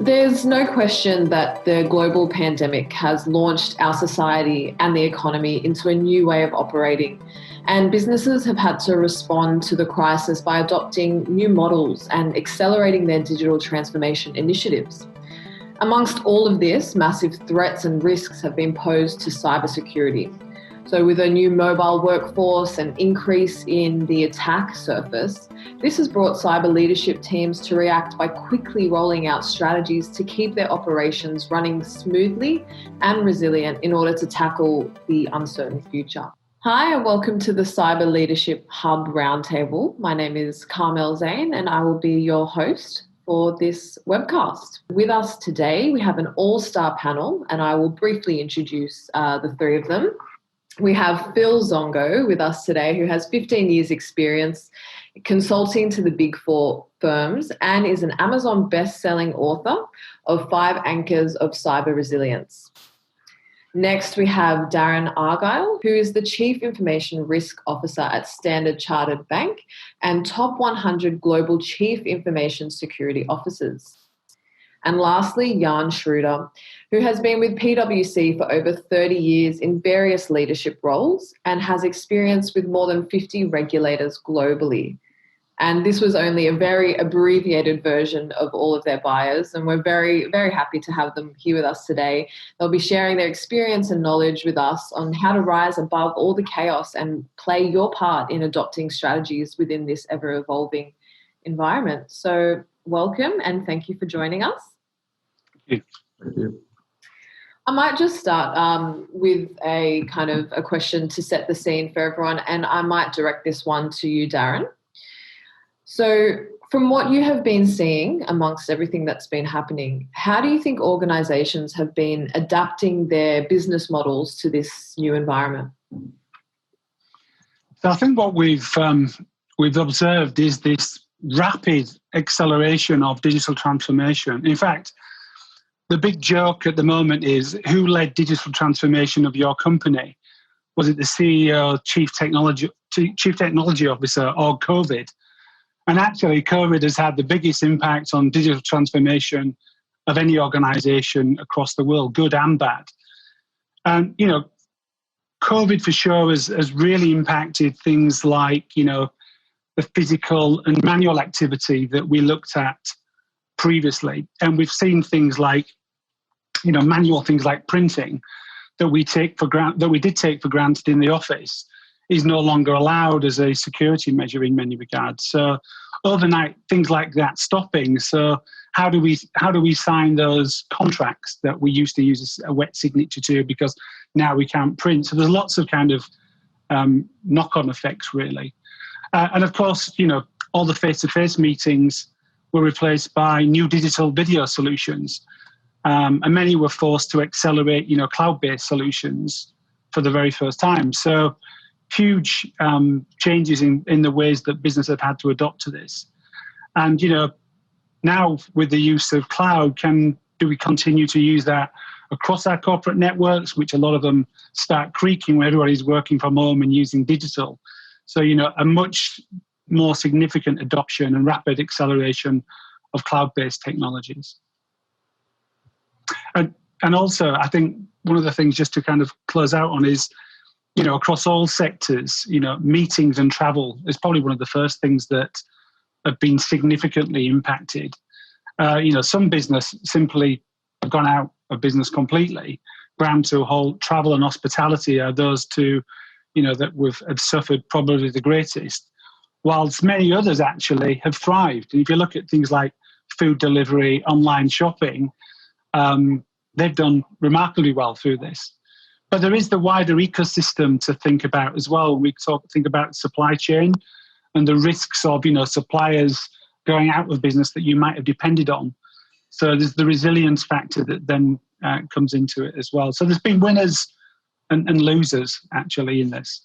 There's no question that the global pandemic has launched our society and the economy into a new way of operating, and businesses have had to respond to the crisis by adopting new models and accelerating their digital transformation initiatives. Amongst all of this, massive threats and risks have been posed to cybersecurity. So with a new mobile workforce and increase in the attack surface, this has brought cyber leadership teams to react by quickly rolling out strategies to keep their operations running smoothly and resilient in order to tackle the uncertain future. Hi, and welcome to the Cyber Leadership Hub Roundtable. My name is Carmel Zain and I will be your host for this webcast. With us today, we have an all-star panel, and I will briefly introduce the three of them. We have Phil Zongo with us today, who has 15 years experience consulting to the Big Four firms and is an Amazon best-selling author of 5 Anchors of Cyber Resilience. Next, we have Darren Argyle, who is the Chief Information Risk Officer at Standard Chartered Bank and top 100 Global Chief Information Security Officers. And lastly, Jan Schroeder, who has been with PwC for over 30 years in various leadership roles and has experience with more than 50 regulators globally. And this was only a very abbreviated version of all of their bios, and we're very, very happy to have them here with us today. They'll be sharing their experience and knowledge with us on how to rise above all the chaos and play your part in adopting strategies within this ever-evolving environment. So welcome and thank you for joining us. Thank you. I might just start with a kind of a question to set the scene for everyone, and I might direct this one to you, Darren. So from what you have been seeing amongst everything that's been happening, how do you think organisations have been adapting their business models to this new environment? So I think what we've observed is this rapid acceleration of digital transformation. In fact, the big joke at the moment is who led digital transformation of your company? Was it the CEO, chief technology officer, or COVID? And actually, COVID has had the biggest impact on digital transformation of any organisation across the world, good and bad. And, COVID for sure has really impacted things like, the physical and manual activity that we looked at previously. And we've seen things like, manual things like printing that we did take for granted in the office is no longer allowed as a security measure in many regards. So overnight, things like that stopping. So how do we sign those contracts that we used to use a wet signature to, because now we can't print? So there's lots of kind of knock-on effects, really. And of course, all the face-to-face meetings were replaced by new digital video solutions. And many were forced to accelerate, cloud-based solutions for the very first time. So huge changes in the ways that business have had to adopt to this. And, now with the use of cloud, do we continue to use that across our corporate networks, which a lot of them start creaking when everybody's working from home and using digital? So, a much more significant adoption and rapid acceleration of cloud-based technologies. And also, I think one of the things just to kind of close out on is, across all sectors, meetings and travel is probably one of the first things that have been significantly impacted. Some business simply have gone out of business completely. Down to a whole travel and hospitality are those two, that have suffered probably the greatest, whilst many others actually have thrived. And if you look at things like food delivery, online shopping, they've done remarkably well through this. But there is the wider ecosystem to think about as well. We think about supply chain and the risks of, suppliers going out of business that you might have depended on. So there's the resilience factor that then comes into it as well. So there's been winners and losers actually in this.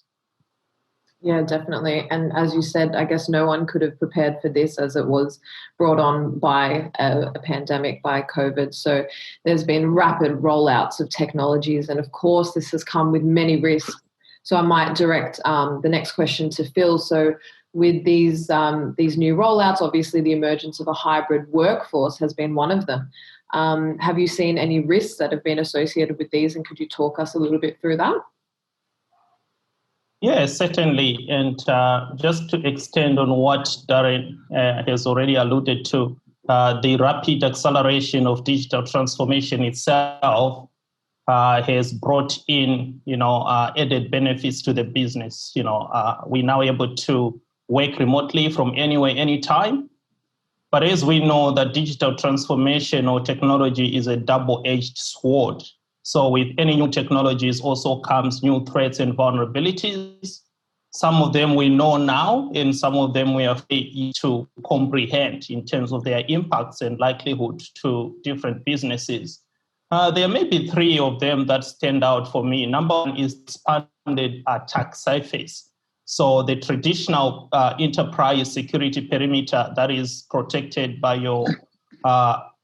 Yeah, definitely. And as you said, I guess no one could have prepared for this as it was brought on by a pandemic, by COVID. So there's been rapid rollouts of technologies. And of course, this has come with many risks. So I might direct the next question to Phil. So with these new rollouts. Obviously, the emergence of a hybrid workforce has been one of them. Have you seen any risks that have been associated with these, and could you talk us a little bit through that? Yes, certainly. And just to extend on what Darren has already alluded to, the rapid acceleration of digital transformation itself has brought in, added benefits to the business. We're now able to work remotely from anywhere, anytime. But as we know, that digital transformation or technology is a double-edged sword. So with any new technologies also comes new threats and vulnerabilities. Some of them we know now, and some of them we are able to comprehend in terms of their impacts and likelihood to different businesses. There may be three of them that stand out for me. Number one is expanded attack surface. So the traditional enterprise security perimeter that is protected by your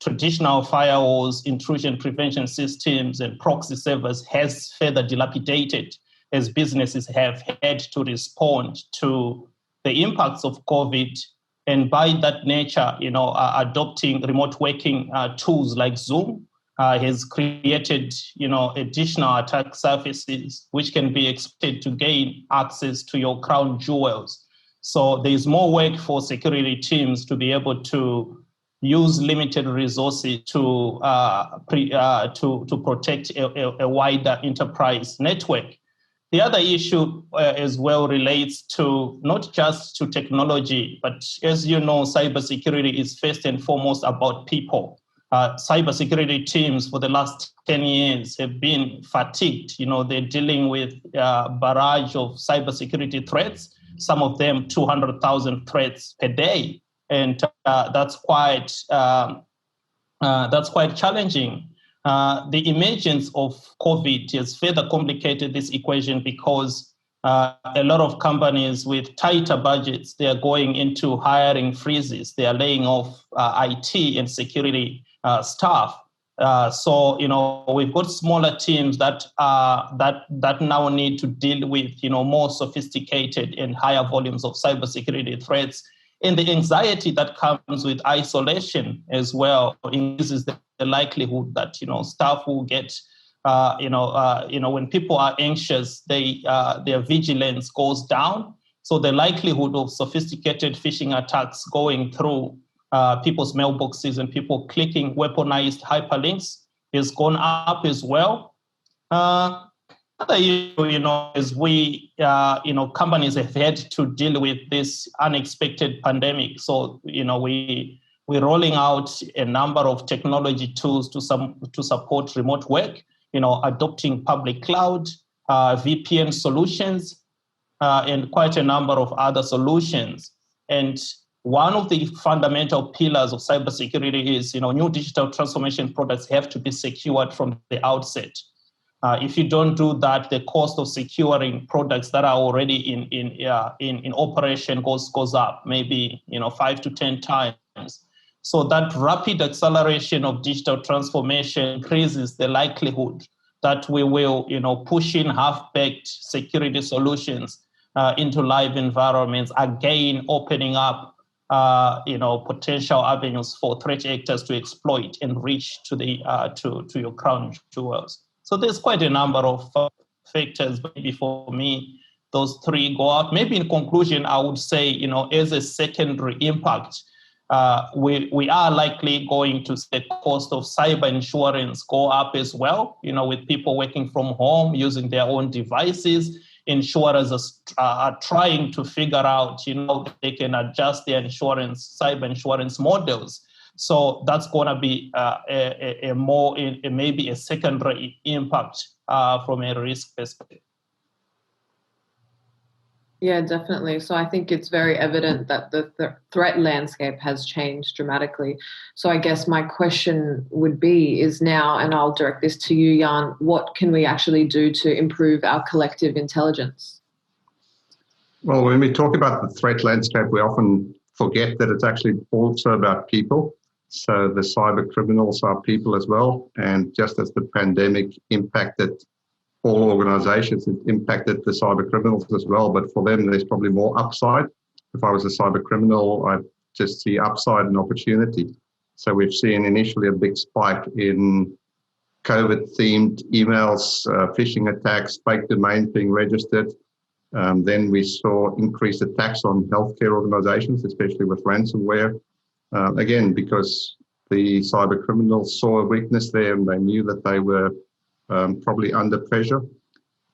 traditional firewalls, intrusion prevention systems, and proxy servers has further dilapidated as businesses have had to respond to the impacts of COVID. And by that nature, adopting remote working tools like Zoom has created, additional attack surfaces which can be expected to gain access to your crown jewels. So there's more work for security teams to be able to use limited resources to protect a wider enterprise network. The other issue as well relates to not just to technology, but as you know, cybersecurity is first and foremost about people. Cybersecurity teams for the last 10 years have been fatigued. They're dealing with a barrage of cybersecurity threats, some of them 200,000 threats per day. And that's quite challenging. The emergence of COVID has further complicated this equation because a lot of companies with tighter budgets, they are going into hiring freezes. They are laying off IT and security staff. So we've got smaller teams that now need to deal with more sophisticated and higher volumes of cybersecurity threats. And the anxiety that comes with isolation as well increases the likelihood that staff will get when people are anxious, their vigilance goes down. So the likelihood of sophisticated phishing attacks going through people's mailboxes and people clicking weaponized hyperlinks has gone up as well. Another issue, is we, companies have had to deal with this unexpected pandemic. So, we're rolling out a number of technology tools to support remote work, adopting public cloud, VPN solutions, and quite a number of other solutions. And one of the fundamental pillars of cybersecurity is, new digital transformation products have to be secured from the outset. If you don't do that, the cost of securing products that are already in operation goes up, maybe 5 to 10 times. So that rapid acceleration of digital transformation increases the likelihood that we will, push in half-baked security solutions into live environments, again opening up, potential avenues for threat actors to exploit and reach to the to your crown jewels. So there's quite a number of factors. Maybe for me, those three go out. Maybe in conclusion, I would say, as a secondary impact, we are likely going to see the cost of cyber insurance go up as well, with people working from home, using their own devices. Insurers are trying to figure out, they can adjust their cyber insurance models. So that's going to be maybe a secondary impact from a risk perspective. Yeah, definitely. So I think it's very evident that the threat landscape has changed dramatically. So I guess my question would be is now, and I'll direct this to you, Jan, what can we actually do to improve our collective intelligence? Well, when we talk about the threat landscape, we often forget that it's actually also about people. So the cyber criminals are people as well. And just as the pandemic impacted all organizations, it impacted the cyber criminals as well. But for them, there's probably more upside if I was a cyber criminal, I just see upside and opportunity. So we've seen initially a big spike in COVID-themed emails, phishing attacks, fake domains being registered. Then we saw increased attacks on healthcare organizations, especially with ransomware. Again, because the cyber criminals saw a weakness there and they knew that they were probably under pressure.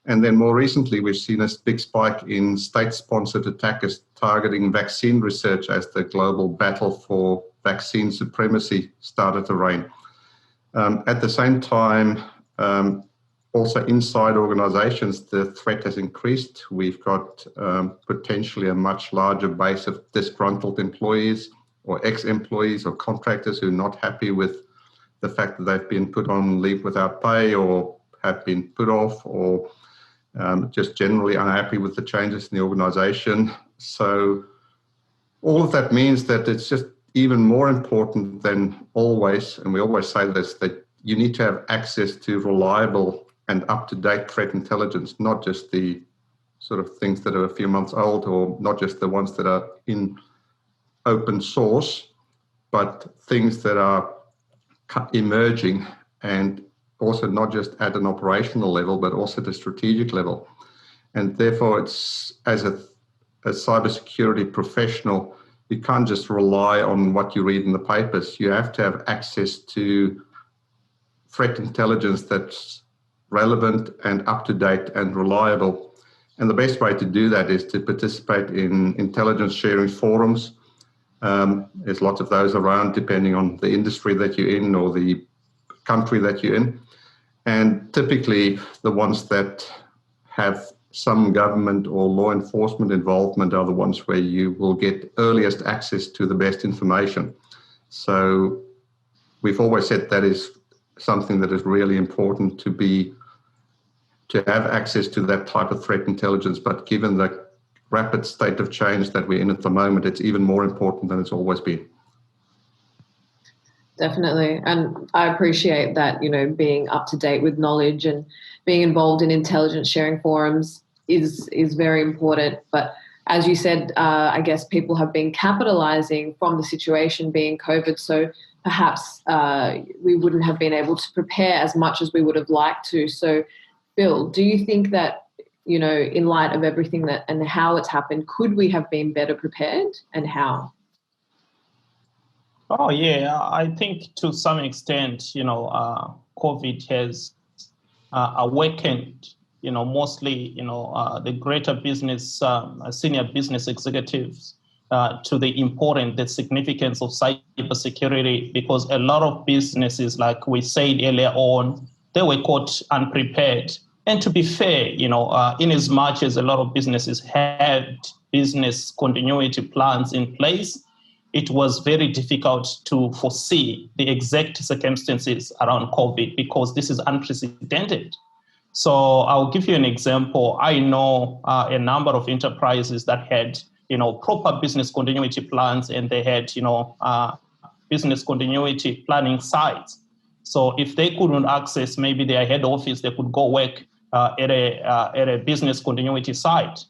And then more recently, we've seen a big spike in state-sponsored attackers targeting vaccine research as the global battle for vaccine supremacy started to reign. At the same time, also inside organizations, the threat has increased. We've got potentially a much larger base of disgruntled employees or ex-employees or contractors who are not happy with the fact that they've been put on leave without pay or have been put off or just generally unhappy with the changes in the organization. So all of that means that it's just even more important than always, and we always say this, that you need to have access to reliable and up-to-date threat intelligence, not just the sort of things that are a few months old or not just the ones that are in open source, but things that are emerging and also not just at an operational level, but also at a strategic level. And therefore, it's as a cybersecurity professional, you can't just rely on what you read in the papers. You have to have access to threat intelligence that's relevant and up-to-date and reliable. And the best way to do that is to participate in intelligence sharing forums. There's lots of those around depending on the industry that you're in or the country that you're in. And typically the ones that have some government or law enforcement involvement are the ones where you will get earliest access to the best information. So we've always said that is something that is really important to have access to that type of threat intelligence. But given the rapid state of change that we're in at the moment, it's even more important than it's always been. Definitely. And I appreciate that, being up to date with knowledge and being involved in intelligence sharing forums is very important. But as you said, I guess people have been capitalizing from the situation being COVID. So perhaps we wouldn't have been able to prepare as much as we would have liked to. So Bill, do you think that, in light of everything that and how it's happened, could we have been better prepared and how? Oh, yeah, I think to some extent, COVID has awakened, mostly, the greater business, senior business executives to the significance of cybersecurity, because a lot of businesses, like we said earlier on, they were caught unprepared. And to be fair, in as much as a lot of businesses had business continuity plans in place, it was very difficult to foresee the exact circumstances around COVID because this is unprecedented. So I'll give you an example. I know a number of enterprises that had, proper business continuity plans, and they had, business continuity planning sites. So if they couldn't access maybe their head office, they could go work at a business continuity site.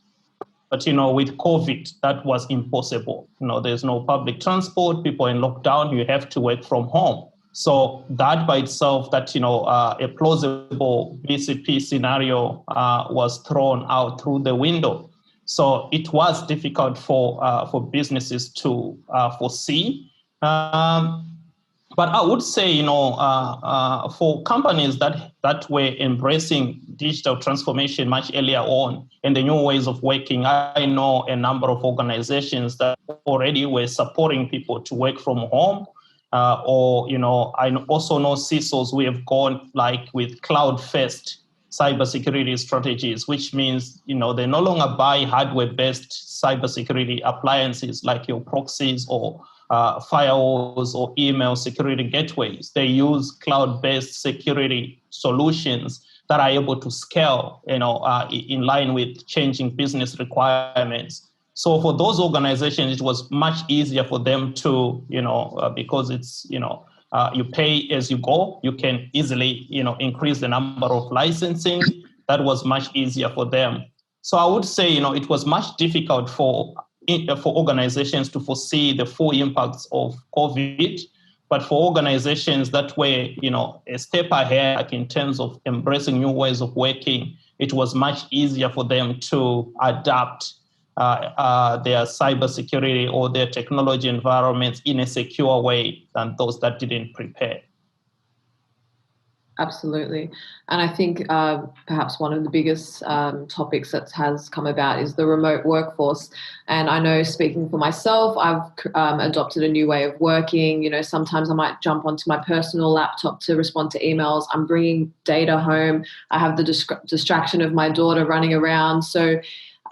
But, with COVID, that was impossible. There's no public transport, people in lockdown, you have to work from home. So that by itself, that, a plausible BCP scenario was thrown out through the window. So it was difficult for businesses to foresee. But I would say, for companies that were embracing digital transformation much earlier on and the new ways of working, I know a number of organizations that already were supporting people to work from home. I also know CSOs who have gone with cloud-first cybersecurity strategies, which means, they no longer buy hardware-based cybersecurity appliances like your proxies or firewalls or email security gateways. They use cloud-based security solutions that are able to scale, in line with changing business requirements. So for those organizations, it was much easier for them to, because it's, you pay as you go, you can easily, increase the number of licensing. That was much easier for them. So I would say, it was much difficult for for organizations to foresee the full impacts of COVID. But for organizations that were, a step ahead, like in terms of embracing new ways of working, it was much easier for them to adapt their cybersecurity or their technology environments in a secure way than those that didn't prepare. Absolutely. And I think perhaps one of the biggest topics that has come about is the remote workforce. And I know, speaking for myself, I've adopted a new way of working. Sometimes I might jump onto my personal laptop to respond to emails. I'm bringing data home. I have the distraction of my daughter running around. So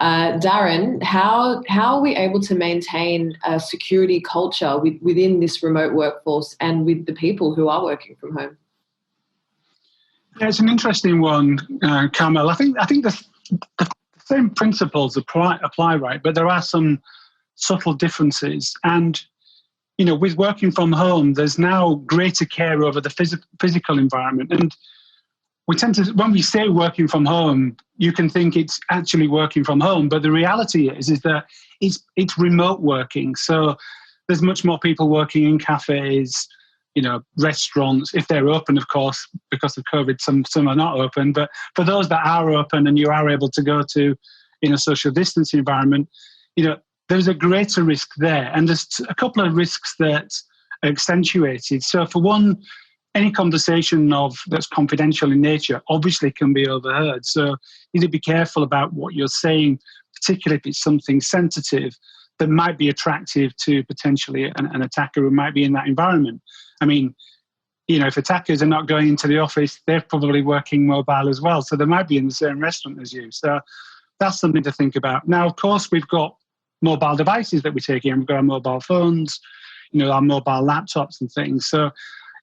Darren, how are we able to maintain a security culture within this remote workforce and with the people who are working from home? Yeah, it's an interesting one, Carmel. I think the same principles apply, right? But there are some subtle differences. And, with working from home, there's now greater care over the physical environment. And we tend to, when we say working from home, you can think it's actually working from home. But the reality is that it's remote working. So there's much more people working in cafes, restaurants, if they're open, of course, because of COVID, some are not open. But for those that are open and you are able to go to in a social distancing environment, there's a greater risk there. And there's a couple of risks that are accentuated. So for one, any conversation that's confidential in nature obviously can be overheard. So you need to be careful about what you're saying, particularly if it's something sensitive that might be attractive to potentially an attacker who might be in that environment. I mean, if attackers are not going into the office, they're probably working mobile as well. So they might be in the same restaurant as you. So that's something to think about. Now, of course, we've got mobile devices that we take in. We've got our mobile phones, our mobile laptops and things. So,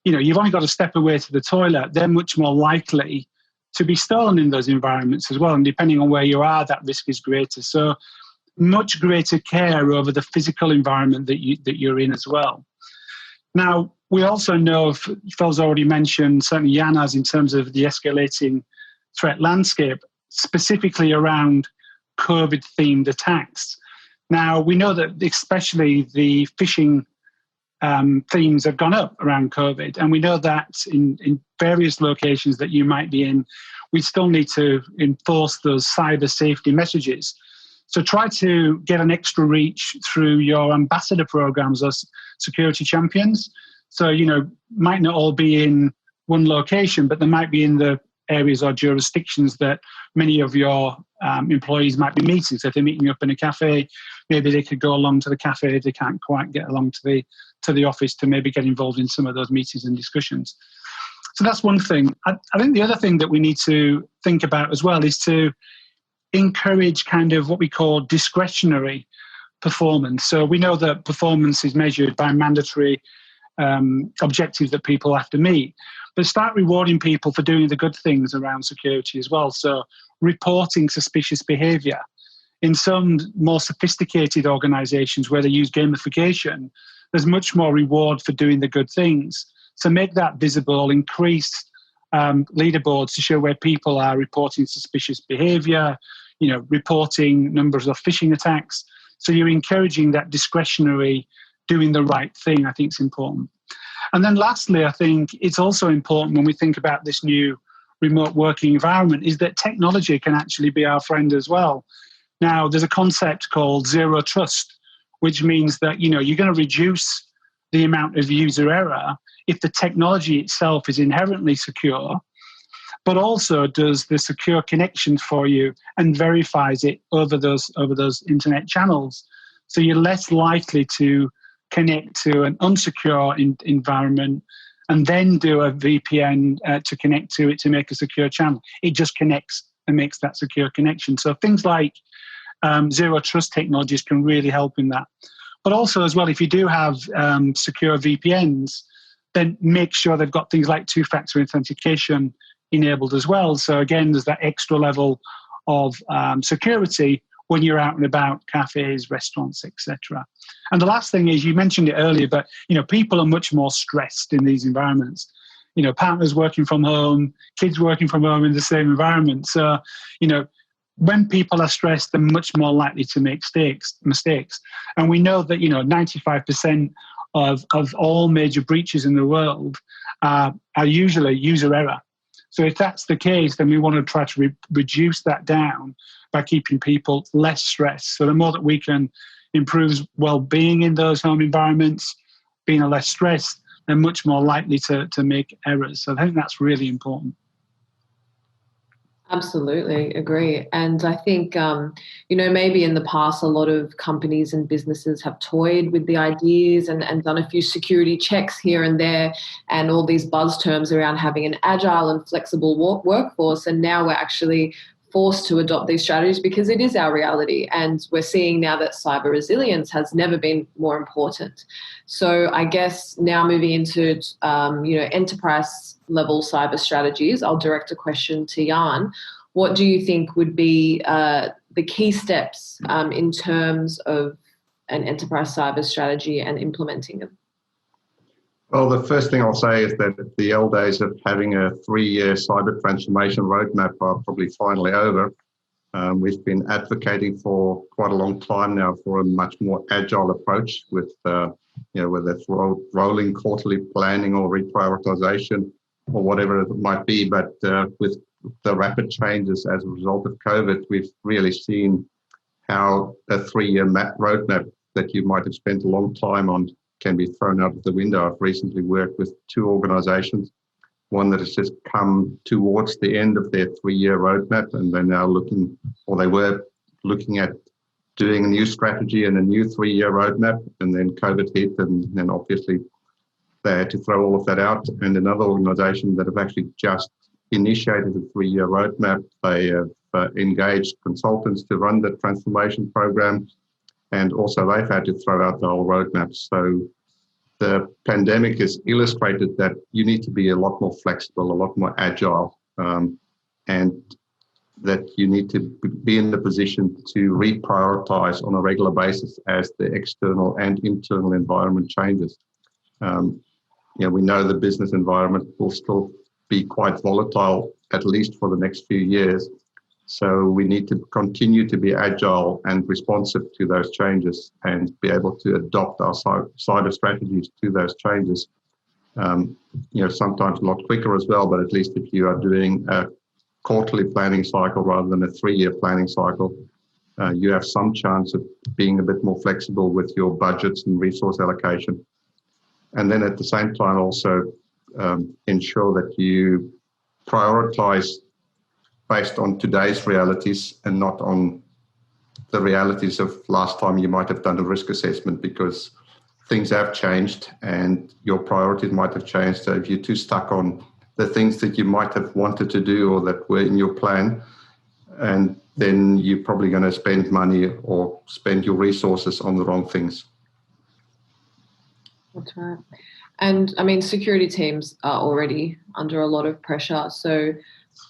you've only got to step away to the toilet. They're much more likely to be stolen in those environments as well. And depending on where you are, that risk is greater. So much greater care over the physical environment that you're in as well. Now, we also know, Phil's already mentioned, certainly Jan has, in terms of the escalating threat landscape, specifically around COVID-themed attacks. Now, we know that especially the phishing themes have gone up around COVID, and we know that in various locations that you might be in, we still need to enforce those cyber safety messages. So try to get an extra reach through your ambassador programs as security champions. So, might not all be in one location, but they might be in the areas or jurisdictions that many of your employees might be meeting. So if they're meeting up in a cafe, maybe they could go along to the cafe if they can't quite get along to the office to maybe get involved in some of those meetings and discussions. So that's one thing. I think the other thing that we need to think about as well is to encourage kind of what we call discretionary performance. So we know that performance is measured by mandatory objectives that people have to meet, but start rewarding people for doing the good things around security as well. So reporting suspicious behavior. In some more sophisticated organizations where they use gamification, there's much more reward for doing the good things. So make that visible, increase leaderboards to show where people are reporting suspicious behavior, reporting numbers of phishing attacks. So you're encouraging that discretionary doing the right thing. I think it's important. And then lastly, I think it's also important when we think about this new remote working environment is that technology can actually be our friend as well. Now, there's a concept called zero trust, which means that, you're going to reduce the amount of user error if the technology itself is inherently secure, but also does the secure connections for you and verifies it over those internet channels. So you're less likely to connect to an unsecure environment and then do a VPN to connect to it to make a secure channel. It just connects and makes that secure connection. So things like zero trust technologies can really help in that. But also as well, if you do have secure VPNs, then make sure they've got things like two-factor authentication enabled as well. So again, there's that extra level of security when you're out and about, cafes, restaurants, etc. And the last thing is, you mentioned it earlier, but people are much more stressed in these environments. Partners working from home, kids working from home in the same environment. So, when people are stressed, they're much more likely to make mistakes. And we know that, 95% of all major breaches in the world are usually user error. So if that's the case, then we want to try to reduce that down by keeping people less stressed. So the more that we can improve well-being in those home environments, being less stressed, they're much more likely to make errors. So I think that's really important. Absolutely agree. And I think, maybe in the past, a lot of companies and businesses have toyed with the ideas and done a few security checks here and there, and all these buzz terms around having an agile and flexible workforce. And now we're actually forced to adopt these strategies because it is our reality. And we're seeing now that cyber resilience has never been more important. So I guess now moving into, enterprise level cyber strategies, I'll direct a question to Jan. What do you think would be the key steps in terms of an enterprise cyber strategy and implementing them? Well, the first thing I'll say is that the old days of having a 3-year cyber transformation roadmap are probably finally over. We've been advocating for quite a long time now for a much more agile approach with, whether it's rolling quarterly planning or reprioritization or whatever it might be. But with the rapid changes as a result of COVID, we've really seen how a 3-year roadmap that you might have spent a long time on can be thrown out of the window. I've recently worked with 2 organizations, one that has just come towards the end of their 3-year roadmap, and they're now they were looking at doing a new strategy and a new 3-year roadmap, and then COVID hit, and then obviously they had to throw all of that out. And another organization that have actually just initiated a 3-year roadmap, they have engaged consultants to run the transformation program, and also they've had to throw out the whole roadmap. So the pandemic has illustrated that you need to be a lot more flexible, a lot more agile, and that you need to be in the position to reprioritize on a regular basis as the external and internal environment changes. We know the business environment will still be quite volatile, at least for the next few years. So we need to continue to be agile and responsive to those changes and be able to adopt our cyber strategies to those changes. Sometimes a lot quicker as well, but at least if you are doing a quarterly planning cycle rather than a 3-year planning cycle, you have some chance of being a bit more flexible with your budgets and resource allocation. And then at the same time also ensure that you prioritize based on today's realities and not on the realities of last time you might have done a risk assessment, because things have changed and your priorities might have changed. So if you're too stuck on the things that you might have wanted to do or that were in your plan, and then you're probably going to spend money or spend your resources on the wrong things. That's right. And I mean, security teams are already under a lot of pressure. So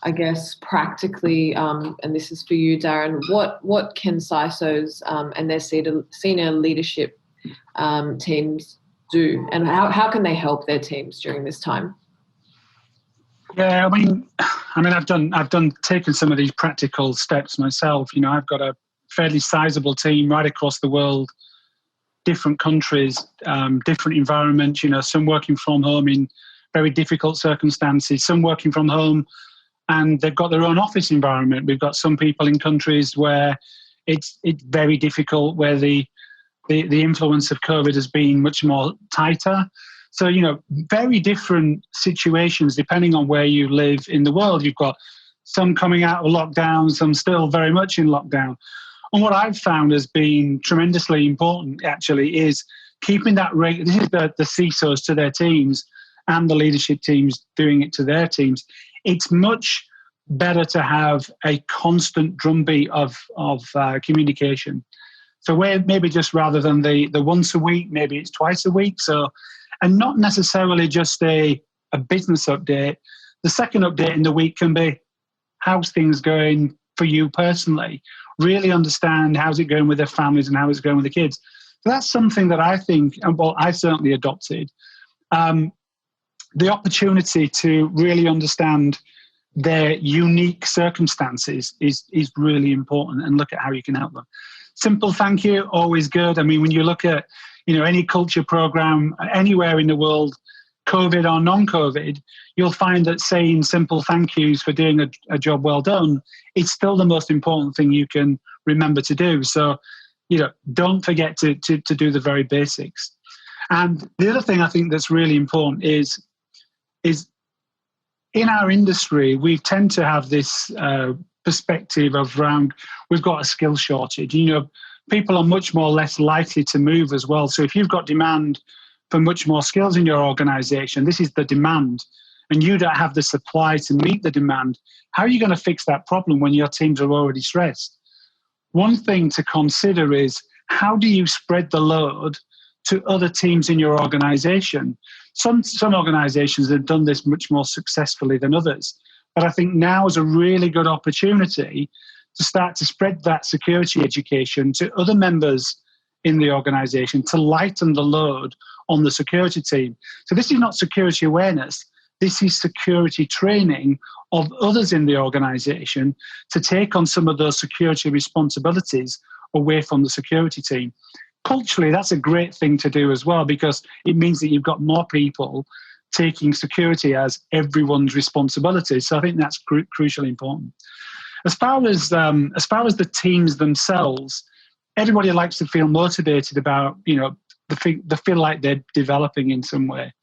I guess practically, and this is for you, Darren, what can CSOs and their senior leadership teams do, and how can they help their teams during this time? Yeah, I mean, I've taken some of these practical steps myself. I've got a fairly sizable team right across the world, different countries, different environments. Some working from home in very difficult circumstances, some working from home and they've got their own office environment. We've got some people in countries where it's very difficult, where the influence of COVID has been much more tighter. So, very different situations depending on where you live in the world. You've got some coming out of lockdown, some still very much in lockdown. And what I've found has been tremendously important, actually, is keeping that rate. This is the CSOs to their teams and the leadership teams doing it to their teams. It's much better to have a constant drumbeat of communication. So where maybe just rather than the once a week, maybe it's twice a week. So, and not necessarily just a business update. The second update in the week can be, how's things going for you personally? Really understand how's it going with their families and how it's going with the kids. So that's something that I think, well, I certainly adopted. The opportunity to really understand their unique circumstances is really important, and look at how you can help them. Simple thank you, always good. I mean, when you look at, any culture program anywhere in the world, COVID or non-COVID, you'll find that saying simple thank yous for doing a job well done, it's still the most important thing you can remember to do. So, don't forget to do the very basics. And the other thing I think that's really important is in our industry, we tend to have this perspective of around, we've got a skill shortage. People are much more less likely to move as well. So if you've got demand for much more skills in your organization, this is the demand, and you don't have the supply to meet the demand, how are you going to fix that problem when your teams are already stressed? One thing to consider is, how do you spread the load to other teams in your organization? Some organizations have done this much more successfully than others, but I think now is a really good opportunity to start to spread that security education to other members in the organization to lighten the load on the security team. So this is not security awareness, this is security training of others in the organization to take on some of those security responsibilities away from the security team. Culturally, that's a great thing to do as well, because it means that you've got more people taking security as everyone's responsibility. So I think that's crucially important. As far as the teams themselves, everybody likes to feel motivated about, they feel like they're developing in some way.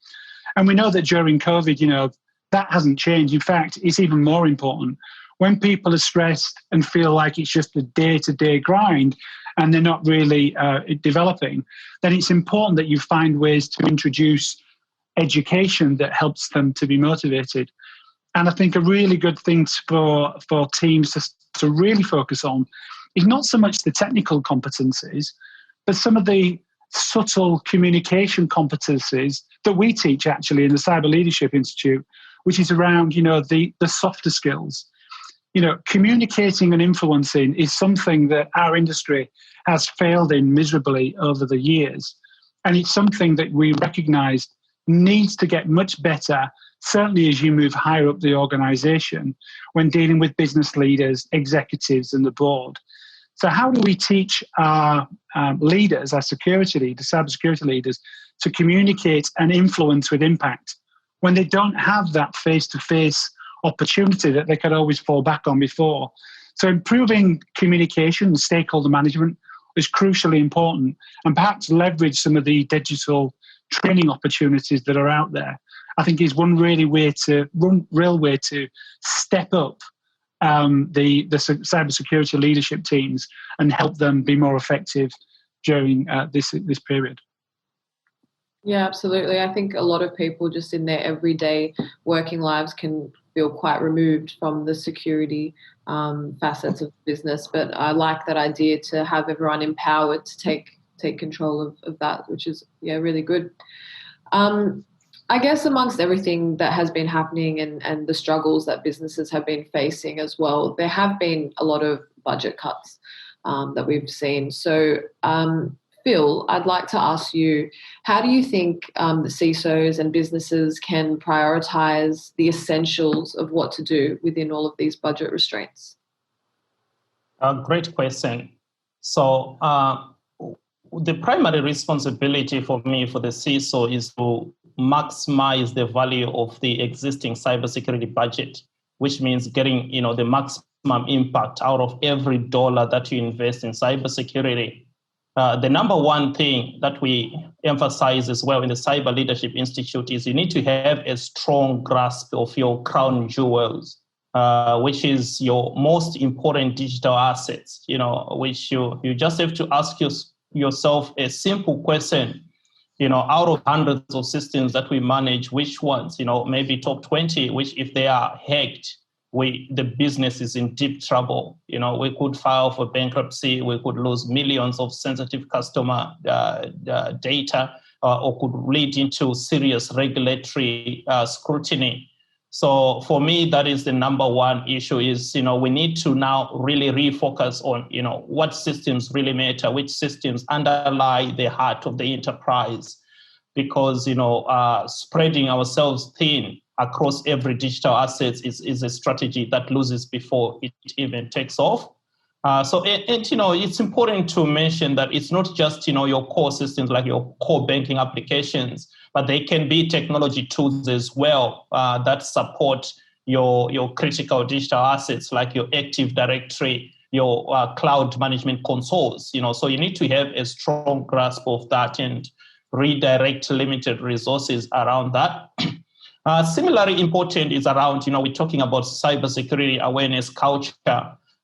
And we know that during COVID, that hasn't changed. In fact, it's even more important. When people are stressed and feel like it's just a day-to-day grind and they're not really developing, then it's important that you find ways to introduce education that helps them to be motivated. And I think a really good thing for teams to really focus on is not so much the technical competencies, but some of the subtle communication competencies that we teach actually in the Cyber Leadership Institute, which is around, the softer skills. Communicating and influencing is something that our industry has failed in miserably over the years. And it's something that we recognize needs to get much better, certainly as you move higher up the organization, when dealing with business leaders, executives, and the board. So how do we teach our leaders, our security leaders, cybersecurity leaders, to communicate and influence with impact when they don't have that face-to-face opportunity that they could always fall back on before? So improving communication and stakeholder management is crucially important, and perhaps leverage some of the digital training opportunities that are out there, I think is one real way to step up the cybersecurity leadership teams and help them be more effective during this period. Yeah, absolutely. I think a lot of people just in their everyday working lives can feel quite removed from the security facets of business. But I like that idea to have everyone empowered to take control of that, which is really good. I guess amongst everything that has been happening and the struggles that businesses have been facing as well, there have been a lot of budget cuts that we've seen. So, Phil, I'd like to ask you, how do you think the CSOs and businesses can prioritise the essentials of what to do within all of these budget restraints? Great question. So the primary responsibility for me for the CSO is to maximize the value of the existing cybersecurity budget, which means getting the maximum impact out of every dollar that you invest in cybersecurity. The number one thing that we emphasize as well in the Cyber Leadership Institute is you need to have a strong grasp of your crown jewels, which is your most important digital assets, which you just have to ask yourself a simple question, out of hundreds of systems that we manage, which ones, maybe top 20, which if they are hacked, the business is in deep trouble. We could file for bankruptcy, we could lose millions of sensitive customer data, or could lead into serious regulatory scrutiny. So for me, that is the number one issue is, we need to now really refocus on, what systems really matter, which systems underlie the heart of the enterprise, because, spreading ourselves thin across every digital asset is a strategy that loses before it even takes off. It's important to mention that it's not just, your core systems like your core banking applications, but they can be technology tools as well that support your critical digital assets like your Active Directory, your cloud management consoles. So you need to have a strong grasp of that and redirect limited resources around that. Similarly important is around, we're talking about cybersecurity awareness culture.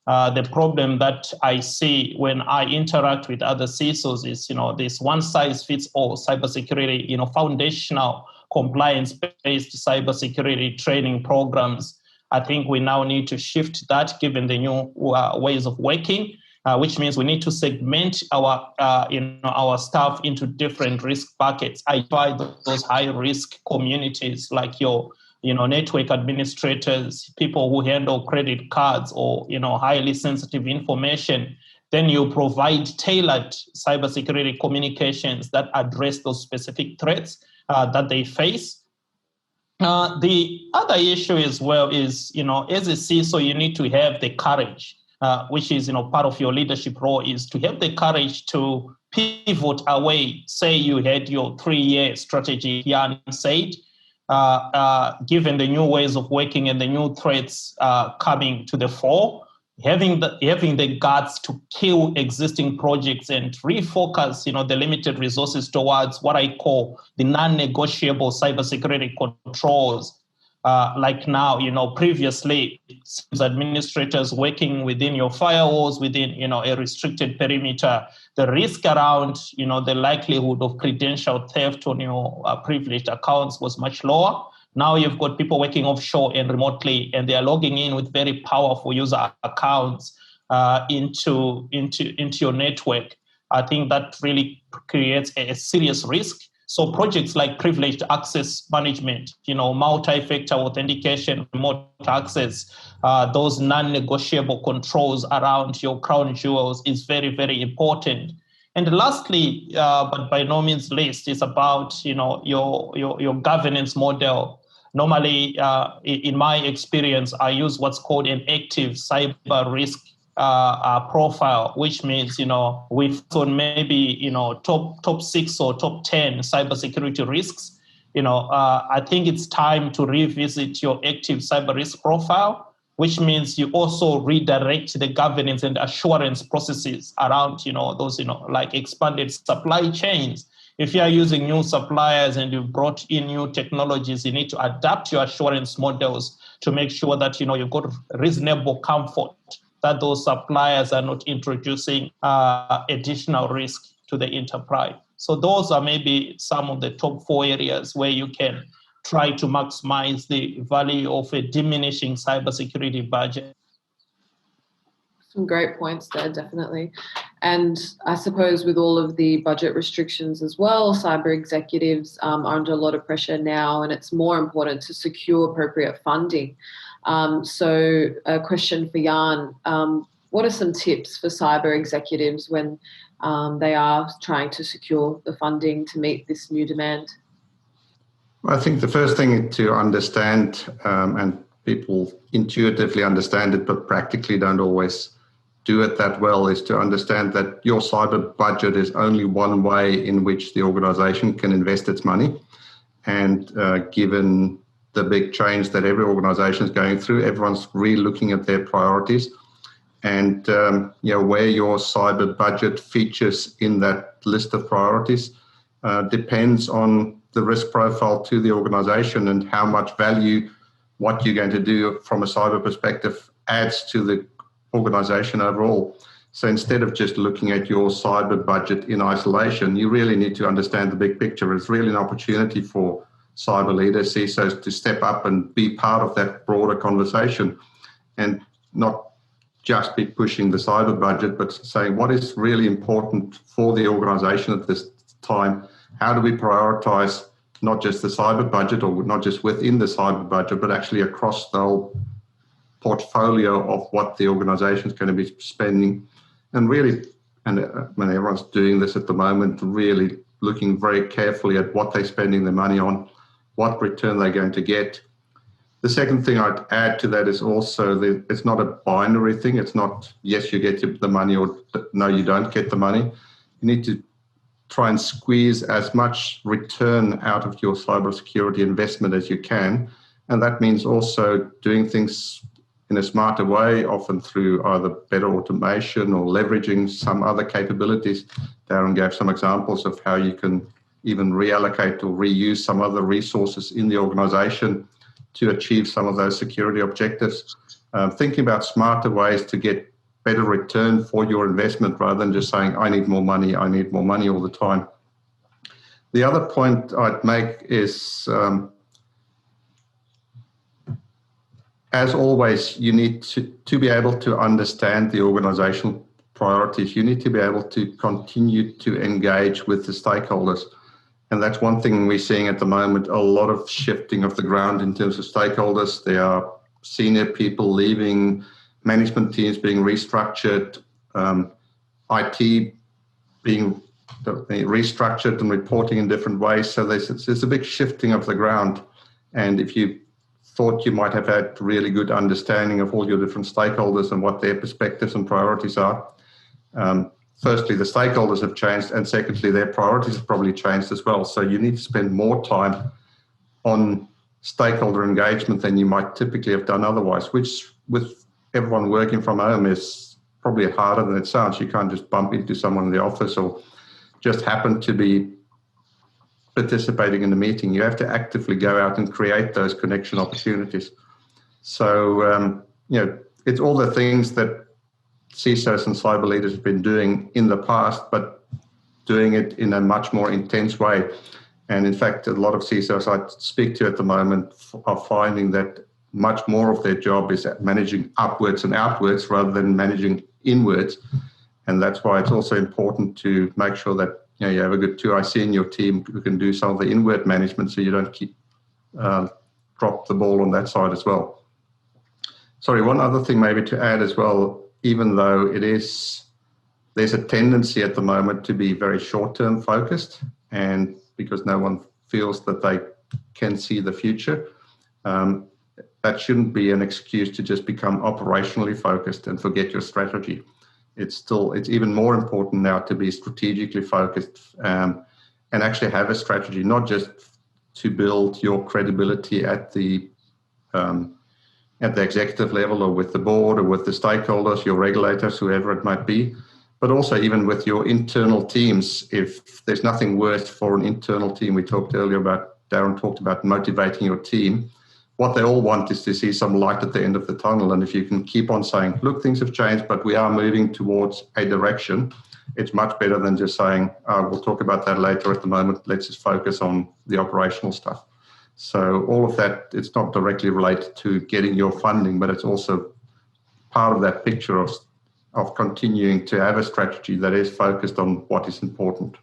The problem that I see when I interact with other CSOs is, this one-size-fits-all cybersecurity, foundational compliance-based cybersecurity training programs. I think we now need to shift that given the new ways of working, which means we need to segment our staff into different risk buckets. Identify those high-risk communities like your network administrators, people who handle credit cards or, highly sensitive information. Then you provide tailored cybersecurity communications that address those specific threats that they face. The other issue as well is, as a CISO, you need to have the courage, which is, part of your leadership role, is to have the courage to pivot away. Say you had your 3-year strategy, Jan said, given the new ways of working and the new threats coming to the fore, having the guts to kill existing projects and refocus, the limited resources towards what I call the non-negotiable cybersecurity controls. Like now, previously, administrators working within your firewalls, within, a restricted perimeter, the risk around, the likelihood of credential theft on your privileged accounts was much lower. Now you've got people working offshore and remotely, and they are logging in with very powerful user accounts into your network. I think that really creates a serious risk. So projects like privileged access management, multi-factor authentication, remote access, those non-negotiable controls around your crown jewels is very, very important. And lastly, but by no means least, is about your governance model. Normally, in my experience, I use what's called an active cyber risk profile, which means, we've on maybe, top 6 or top 10 cybersecurity risks. I think it's time to revisit your active cyber risk profile, which means you also redirect the governance and assurance processes around, those, like expanded supply chains. If you are using new suppliers and you've brought in new technologies, you need to adapt your assurance models to make sure that, you've got reasonable comfort that those suppliers are not introducing additional risk to the enterprise. So those are maybe some of the top 4 areas where you can try to maximize the value of a diminishing cybersecurity budget. Some great points there, definitely. And I suppose with all of the budget restrictions as well, cyber executives are under a lot of pressure now, and it's more important to secure appropriate funding. So a question for Jan, what are some tips for cyber executives when they are trying to secure the funding to meet this new demand? I think the first thing to understand, and people intuitively understand it, but practically don't always do it that well, is to understand that your cyber budget is only one way in which the organization can invest its money. And given the big change that every organization is going through, everyone's re-looking at their priorities. And where your cyber budget features in that list of priorities depends on the risk profile to the organization and how much value what you're going to do from a cyber perspective adds to the organization overall. So instead of just looking at your cyber budget in isolation, you really need to understand the big picture. It's really an opportunity for cyber leaders, CSOs, to step up and be part of that broader conversation and not just be pushing the cyber budget, but saying what is really important for the organization at this time. How do we prioritize not just the cyber budget or not just within the cyber budget, but actually across the whole portfolio of what the organization is going to be spending? And really, and when everyone's doing this at the moment, really looking very carefully at what they're spending their money on, what return they're going to get, The second thing I'd add to that is also that it's not a binary thing. It's not, yes, you get the money, or no, you don't get the money. You need to try and squeeze as much return out of your cybersecurity investment as you can. And that means also doing things in a smarter way, often through either better automation or leveraging some other capabilities. Darren gave some examples of how you can even reallocate or reuse some other resources in the organization to achieve some of those security objectives. Thinking about smarter ways to get better return for your investment rather than just saying, I need more money all the time. The other point I'd make is, as always, you need to be able to understand the organizational priorities. You need to be able to continue to engage with the stakeholders. And that's one thing we're seeing at the moment, a lot of shifting of the ground in terms of stakeholders. There are senior people leaving, management teams being restructured, IT being restructured and reporting in different ways. So there's a big shifting of the ground. And if you thought you might have had really good understanding of all your different stakeholders and what their perspectives and priorities are, firstly, the stakeholders have changed, and secondly, their priorities have probably changed as well. So you need to spend more time on stakeholder engagement than you might typically have done otherwise, which with everyone working from home is probably harder than it sounds. You can't just bump into someone in the office or just happen to be participating in the meeting. You have to actively go out and create those connection opportunities. So, it's all the things that CSOs and cyber leaders have been doing in the past, but doing it in a much more intense way. And in fact, a lot of CSOs I speak to at the moment are finding that much more of their job is managing upwards and outwards rather than managing inwards. And that's why it's also important to make sure that you have a good 2IC in your team who can do some of the inward management so you don't keep drop the ball on that side as well. Sorry, one other thing maybe to add as well, even though there's a tendency at the moment to be very short-term focused, and because no one feels that they can see the future, that shouldn't be an excuse to just become operationally focused and forget your strategy. It's even more important now to be strategically focused and actually have a strategy, not just to build your credibility at the executive level or with the board or with the stakeholders, your regulators, whoever it might be, but also even with your internal teams. If there's nothing worse for an internal team, we talked earlier about, Darren talked about motivating your team. What they all want is to see some light at the end of the tunnel. And if you can keep on saying, look, things have changed, but we are moving towards a direction, it's much better than just saying, we'll talk about that later. At the moment, let's just focus on the operational stuff. So all of that, it's not directly related to getting your funding, but it's also part of that picture of continuing to have a strategy that is focused on what is important.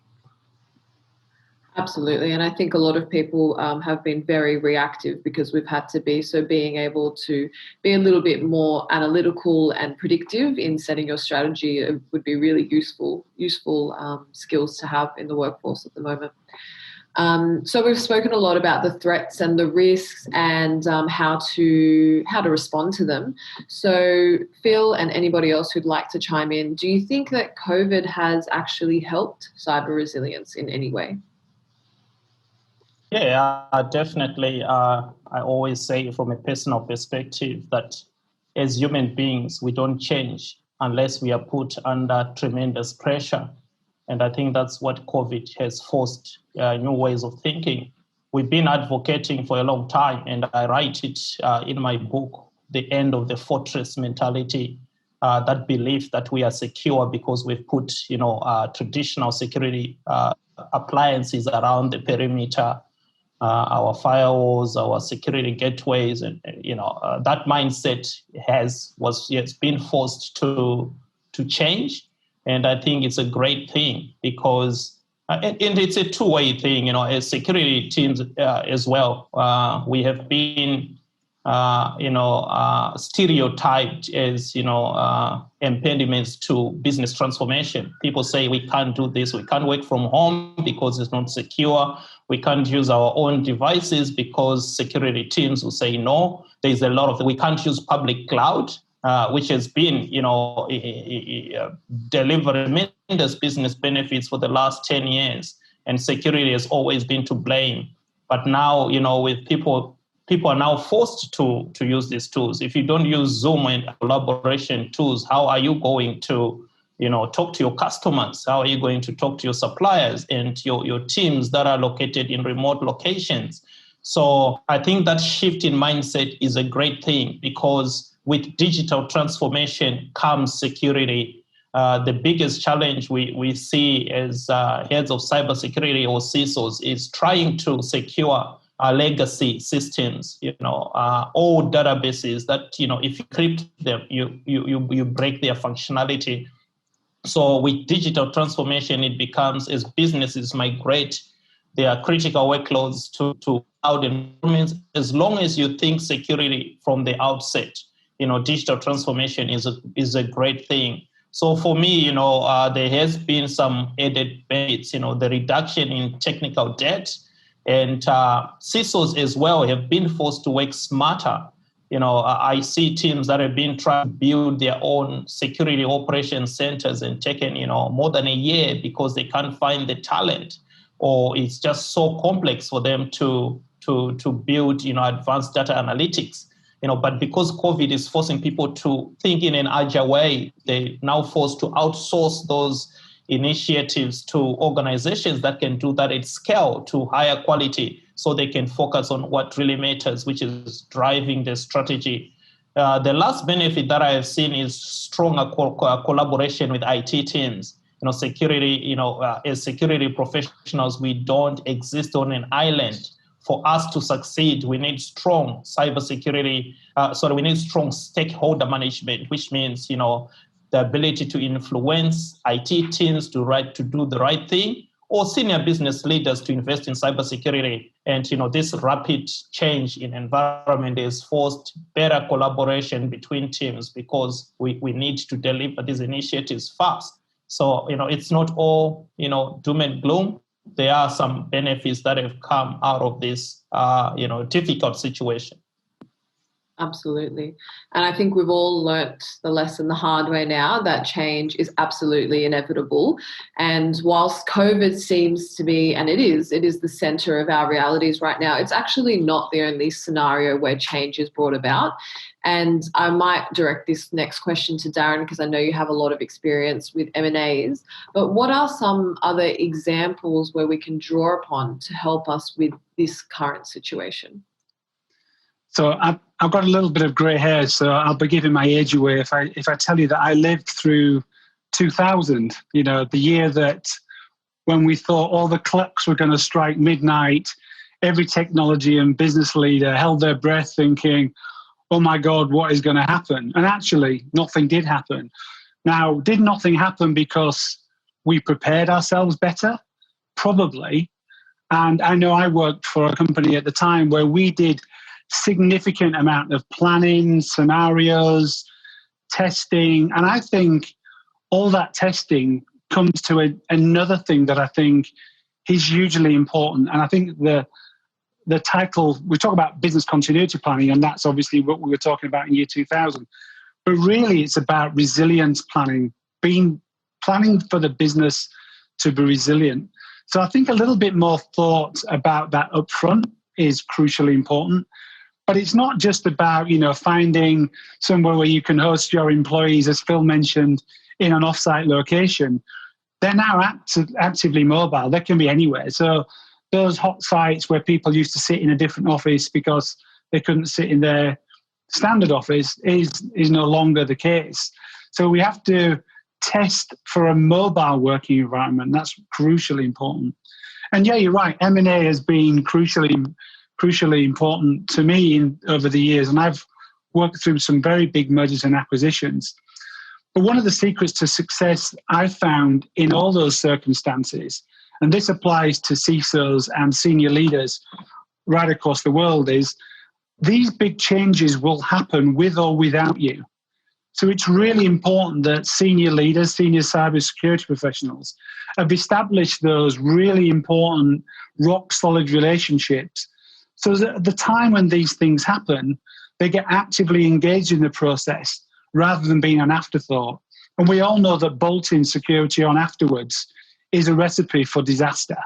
Absolutely. And I think a lot of people have been very reactive because we've had to be. So being able to be a little bit more analytical and predictive in setting your strategy would be really useful skills to have in the workforce at the moment. So we've spoken a lot about the threats and the risks and how to respond to them. So Phil and anybody else who'd like to chime in, do you think that COVID has actually helped cyber resilience in any way? Yeah, definitely. I always say from a personal perspective that as human beings, we don't change unless we are put under tremendous pressure. And I think that's what COVID has forced new ways of thinking. We've been advocating for a long time, and I write it in my book, The End of the Fortress Mentality, that belief that we are secure because we've put, traditional security appliances around the perimeter, our firewalls, our security gateways, and that mindset has been forced to change. And I think it's a great thing because, and it's a two-way thing, as security teams as well. We have been stereotyped as, impediments to business transformation. People say we can't do this, we can't work from home because it's not secure, we can't use our own devices because security teams will say no. There's a lot of, we can't use public cloud, which has been, delivering tremendous business benefits for the last 10 years. And security has always been to blame. But now, with people are now forced to use these tools. If you don't use Zoom and collaboration tools, how are you going to, talk to your customers? How are you going to talk to your suppliers and your teams that are located in remote locations? So I think that shift in mindset is a great thing, because with digital transformation comes security. The biggest challenge we see as heads of cybersecurity or CSOs is trying to secure our legacy systems, old databases that, if you crypt them, you break their functionality. So with digital transformation, it becomes, as businesses migrate their critical workloads to cloud environments, as long as you think security from the outset, digital transformation is a great thing. So for me, there has been some added benefits, the reduction in technical debt, and CISOs as well have been forced to work smarter. I see teams that have been trying to build their own security operations centers and taken, more than a year because they can't find the talent, or it's just so complex for them to build, advanced data analytics. But because COVID is forcing people to think in an agile way, they're now forced to outsource those initiatives to organizations that can do that at scale to higher quality, so they can focus on what really matters, which is driving the strategy. The last benefit that I have seen is stronger collaboration with IT teams. Security, as security professionals, we don't exist on an island. For us to succeed, we need strong cybersecurity. We need strong stakeholder management, which means, the ability to influence IT teams to do the right thing, or senior business leaders to invest in cybersecurity. And this rapid change in environment has forced better collaboration between teams, because we need to deliver these initiatives fast. So it's not all doom and gloom. There are some benefits that have come out of this difficult situation. Absolutely. And I think we've all learnt the lesson the hard way now, that change is absolutely inevitable. And whilst COVID seems to be, and it is the centre of our realities right now, it's actually not the only scenario where change is brought about. And I might direct this next question to Darren, because I know you have a lot of experience with M&As. But what are some other examples where we can draw upon to help us with this current situation? So I've got a little bit of grey hair, so I'll be giving my age away if I tell you that I lived through 2000, the year that when we thought all the clocks were going to strike midnight, every technology and business leader held their breath thinking, oh my God, what is going to happen? And actually, nothing did happen. Now, did nothing happen because we prepared ourselves better? Probably. And I know I worked for a company at the time where we did significant amount of planning, scenarios, testing. And I think all that testing comes to another thing that I think is hugely important. And I think the title, we talk about business continuity planning, and that's obviously what we were talking about in year 2000. But really, it's about resilience planning, planning for the business to be resilient. So I think a little bit more thought about that upfront is crucially important. But it's not just about, finding somewhere where you can host your employees, as Phil mentioned, in an offsite location. They're now actively mobile. They can be anywhere. So those hot sites where people used to sit in a different office because they couldn't sit in their standard office is no longer the case. So we have to test for a mobile working environment. That's crucially important. And yeah, you're right. M&A has been crucially important to me over the years, and I've worked through some very big mergers and acquisitions. But one of the secrets to success I've found in all those circumstances, and this applies to CISOs and senior leaders right across the world, is these big changes will happen with or without you. So it's really important that senior leaders, senior cybersecurity professionals have established those really important rock-solid relationships so that at the time when these things happen, they get actively engaged in the process rather than being an afterthought. And we all know that bolting security on afterwards is a recipe for disaster.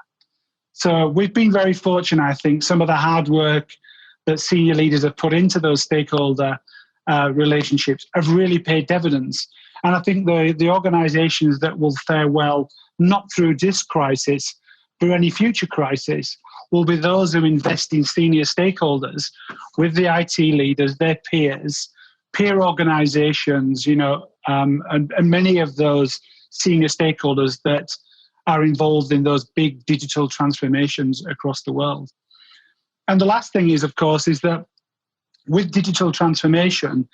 So we've been very fortunate, I think. Some of the hard work that senior leaders have put into those stakeholder relationships have really paid dividends. And I think the organizations that will fare well, not through this crisis, through any future crisis, will be those who invest in senior stakeholders with the IT leaders, their peers, peer organizations, and many of those senior stakeholders that are involved in those big digital transformations across the world. And the last thing is, of course, is that with digital transformation,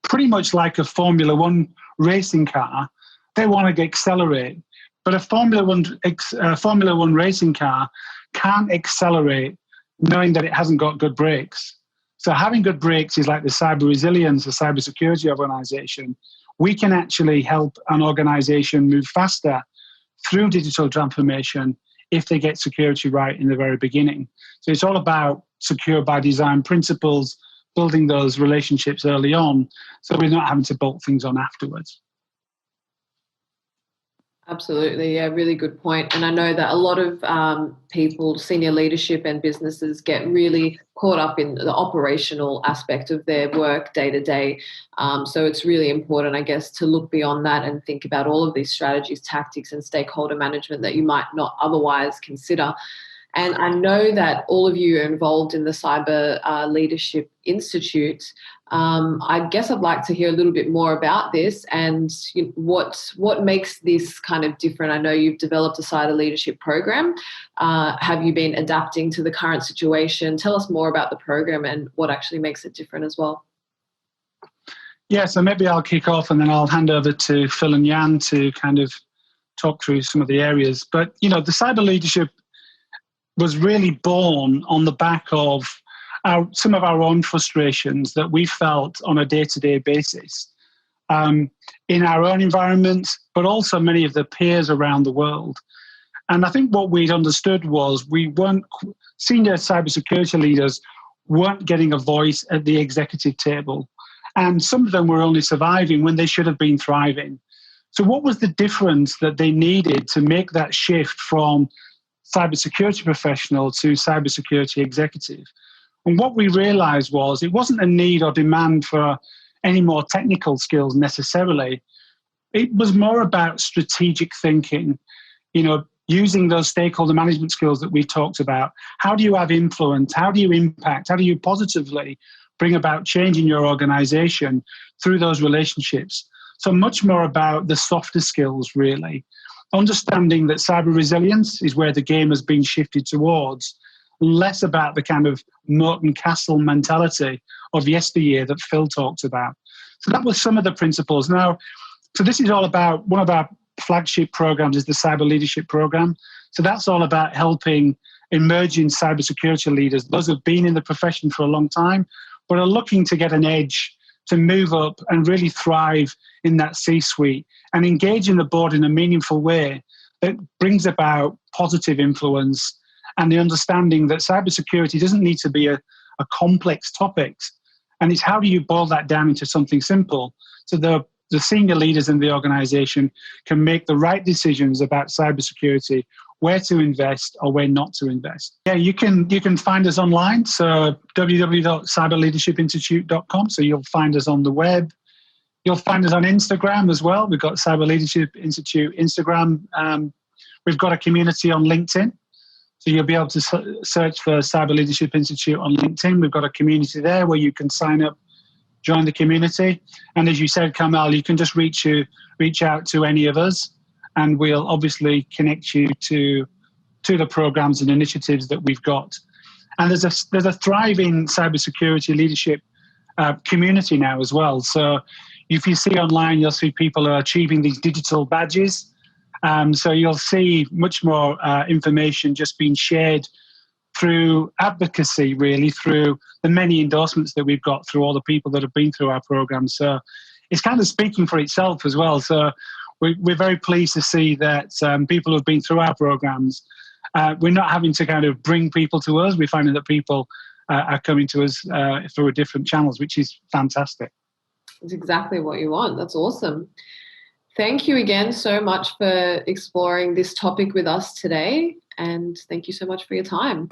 pretty much like a Formula One racing car, they want to accelerate. But a Formula One racing car can't accelerate knowing that it hasn't got good brakes. So having good brakes is like the cyber resilience, the cybersecurity organization. We can actually help an organization move faster through digital transformation if they get security right in the very beginning. So it's all about secure by design principles, building those relationships early on so we're not having to bolt things on afterwards. Absolutely, yeah, really good point. And I know that a lot of people, senior leadership and businesses get really caught up in the operational aspect of their work day to day. So it's really important, I guess, to look beyond that and think about all of these strategies, tactics and stakeholder management that you might not otherwise consider. And I know that all of you are involved in the Cyber Leadership Institute. I guess I'd like to hear a little bit more about this and what makes this kind of different. I know you've developed a cyber leadership program. Have you been adapting to the current situation? Tell us more about the program and what actually makes it different as well. Yeah, so maybe I'll kick off and then I'll hand over to Phil and Jan to kind of talk through some of the areas. But, the cyber leadership was really born on the back of some of our own frustrations that we felt on a day-to-day basis in our own environment, but also many of the peers around the world. And I think what we'd understood was senior cybersecurity leaders weren't getting a voice at the executive table. And some of them were only surviving when they should have been thriving. So what was the difference that they needed to make that shift from cybersecurity professional to cybersecurity executive? And what we realized was it wasn't a need or demand for any more technical skills necessarily. It was more about strategic thinking, using those stakeholder management skills that we talked about. How do you have influence? How do you impact? How do you positively bring about change in your organization through those relationships? So much more about the softer skills, really. Understanding that cyber resilience is where the game has been shifted towards, less about the kind of moat and castle mentality of yesteryear that Phil talked about. So that was some of the principles. Now, so this is all about, one of our flagship programs is the Cyber Leadership Program. So that's all about helping emerging cybersecurity leaders, those who have been in the profession for a long time, but are looking to get an edge to move up and really thrive in that C-suite and engage in the board in a meaningful way that brings about positive influence and the understanding that cybersecurity doesn't need to be a complex topic. And it's how do you boil that down into something simple so the senior leaders in the organization can make the right decisions about cybersecurity, where to invest or where not to invest. Yeah, you can find us online, so www.cyberleadershipinstitute.com. So you'll find us on the web. You'll find us on Instagram as well. We've got Cyber Leadership Institute Instagram. We've got a community on LinkedIn. So you'll be able to search for Cyber Leadership Institute on LinkedIn. We've got a community there where you can sign up, join the community. And as you said, Kamal, you can just reach out to any of us, and we'll obviously connect you to the programs and initiatives that we've got. And there's a thriving cybersecurity leadership community now as well. So if you see online, you'll see people are achieving these digital badges. So you'll see much more information just being shared through advocacy, really, through the many endorsements that we've got through all the people that have been through our programs. So it's kind of speaking for itself as well. So we're very pleased to see that people who've been through our programs, we're not having to kind of bring people to us. We're finding that people are coming to us through different channels, which is fantastic. It's exactly what you want. That's awesome. Thank you again so much for exploring this topic with us today. And thank you so much for your time.